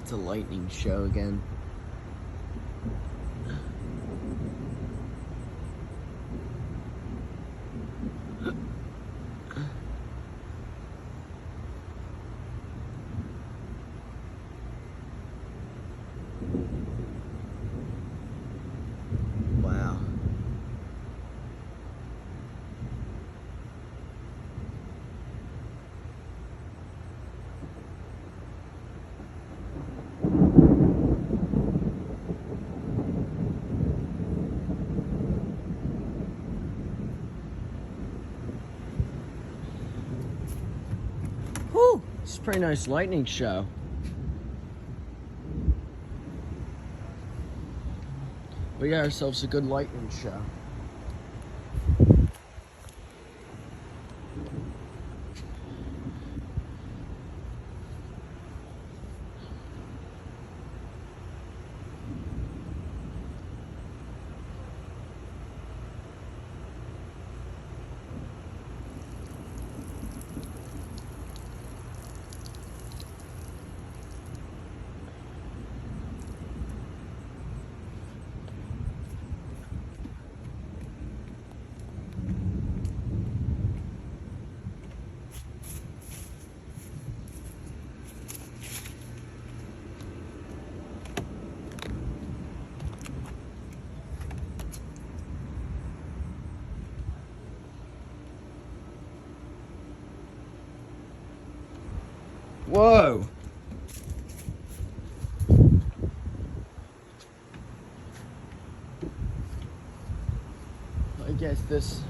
It's a lightning show again. Wow. Whew, it's a pretty nice lightning show. We got ourselves a good lightning show. Whoa! I guess this...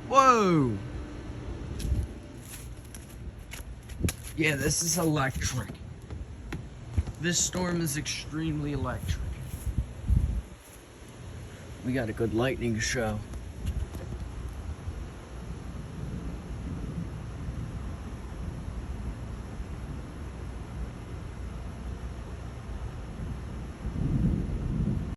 Whoa! Yeah, this is electric. This storm is extremely electric. We got a good lightning show.